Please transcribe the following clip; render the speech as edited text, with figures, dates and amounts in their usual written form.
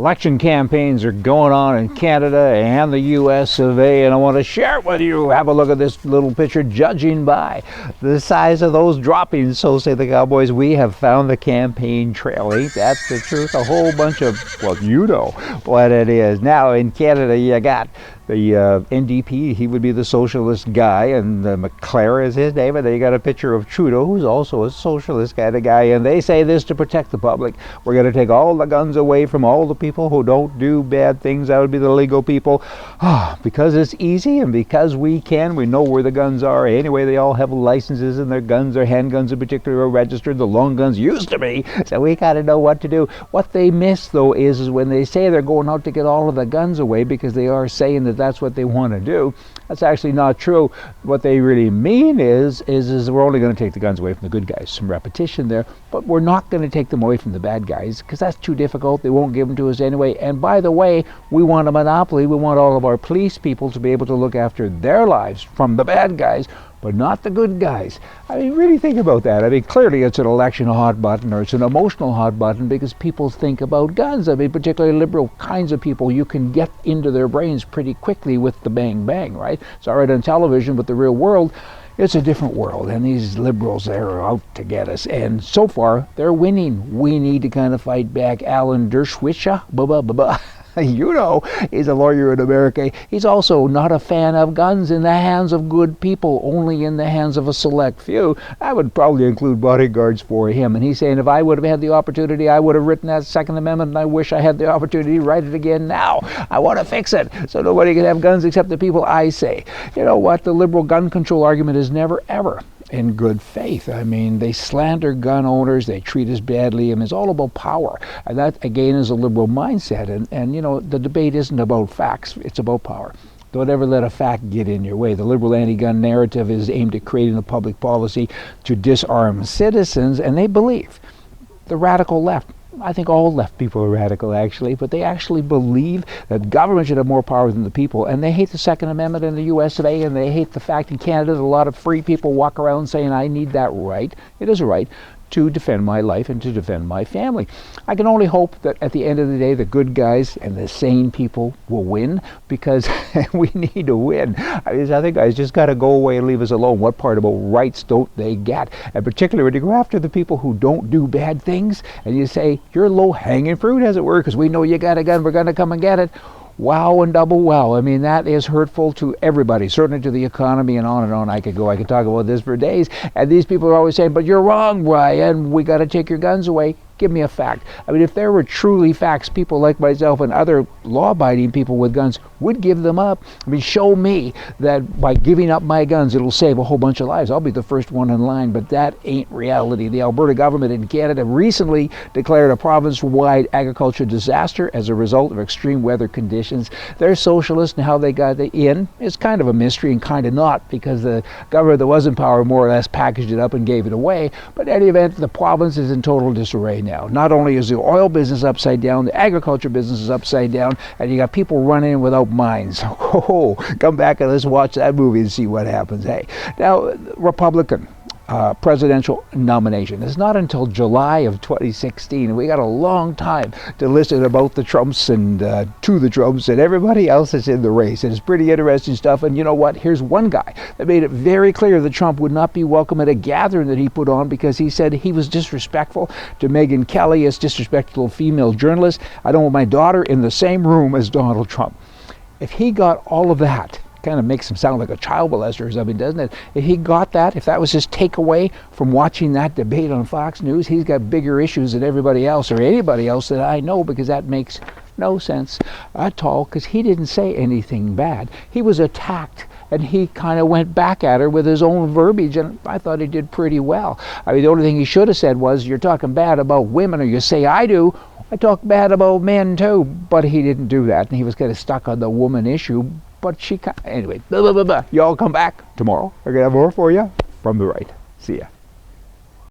Election campaigns are going on in Canada and the US of A, and I want to share it with you. Have a look at this little picture. Judging by the size of those droppings, so say the Cowboys, we have found the campaign trail. Ain't that the truth? A whole bunch of, well, you know what it is. Now in Canada, you got the NDP, he would be the socialist guy, and Mulcair is his name, and then you got a picture of Trudeau, who's also a socialist kind of guy, and they say this to protect the public. We're going to take all the guns away from all the people who don't do bad things. That would be the legal people. Because it's easy, and because we know where the guns are. Anyway, they all have licenses, and their guns, their handguns in particular, are registered. The long guns used to be, so we got to know what to do. What they miss, though, is when they say they're going out to get all of the guns away, because they are saying that that's what they want to do. That's actually not true. What they really mean is we're only going to take the guns away from the good guys. Some repetition there, but we're not going to take them away from the bad guys, because that's too difficult. They won't give them to us anyway. And by the way, we want a monopoly. We want all of our police people to be able to look after their lives from the bad guys, but not the good guys. I mean, really think about that. I mean, clearly it's an election hot button, or it's an emotional hot button, because people think about guns. I mean, particularly liberal kinds of people, you can get into their brains pretty quickly with the bang bang, right? It's all right on television, but the real world, it's a different world, and these liberals, they're out to get us, and so far, they're winning. We need to kind of fight back. Alan Dershowitz, you know, he's a lawyer in America. He's also not a fan of guns in the hands of good people, only in the hands of a select few. I would probably include bodyguards for him. And he's saying, if I would have had the opportunity, I would have written that Second Amendment, and I wish I had the opportunity to write it again now. I want to fix it so nobody can have guns except the people I say. You know what? The liberal gun control argument is never, ever in good faith. I mean, they slander gun owners, they treat us badly, and it's all about power. And that, again, is a liberal mindset. And you know, the debate isn't about facts, it's about power. Don't ever let a fact get in your way. The liberal anti-gun narrative is aimed at creating a public policy to disarm citizens, and they believe, the radical left, I think all left people are radical, actually, but they actually believe that government should have more power than the people, and they hate the Second Amendment in the US of A, and they hate the fact in Canada that a lot of free people walk around saying, I need that right. It is a right to defend my life and to defend my family. I can only hope that at the end of the day, the good guys and the sane people will win, because we need to win. I mean, I think guys just got to go away and leave us alone. What part about rights don't they get? And particularly when you go after the people who don't do bad things, and you say, you're low-hanging fruit, as it were, because we know you got a gun, we're going to come and get it. Wow and double wow. I mean, that is hurtful to everybody, certainly to the economy, and on I could go. I could talk about this for days. And these people are always saying, but you're wrong, Ryan. We got to take your guns away. Give me a fact. I mean, if there were truly facts, people like myself and other law-abiding people with guns would give them up. I mean, show me that by giving up my guns, it'll save a whole bunch of lives. I'll be the first one in line, but that ain't reality. The Alberta government in Canada recently declared a province-wide agriculture disaster as a result of extreme weather conditions. They're socialists, and how they got in is kind of a mystery, and kind of not, because the government that was in power more or less packaged it up and gave it away. But in any event, the province is in total disarray now. Not only is the oil business upside down, the agriculture business is upside down, and you got people running without minds. Oh, come back and let's watch that movie and see what happens. Hey, now, Republican presidential nomination. It's not until July of 2016. We got a long time to listen about the Trumps and to the Trumps and everybody else that's in the race. And it's pretty interesting stuff. And you know what? Here's one guy that made it very clear that Trump would not be welcome at a gathering that he put on, because he said he was disrespectful to Megyn Kelly, as disrespectful female journalist. I don't want my daughter in the same room as Donald Trump. If he got all of that, kind of makes him sound like a child molester or something, doesn't it? If he got that, if that was his takeaway from watching that debate on Fox News, he's got bigger issues than everybody else or anybody else that I know, because that makes no sense at all, because he didn't say anything bad. He was attacked, and he kind of went back at her with his own verbiage, and I thought he did pretty well. I mean, the only thing he should have said was, you're talking bad about women, or you say I do. I talk bad about men too, but he didn't do that, and he was kind of stuck on the woman issue. But she, anyway, y'all come back tomorrow. We're going to have more for you from the right. See ya.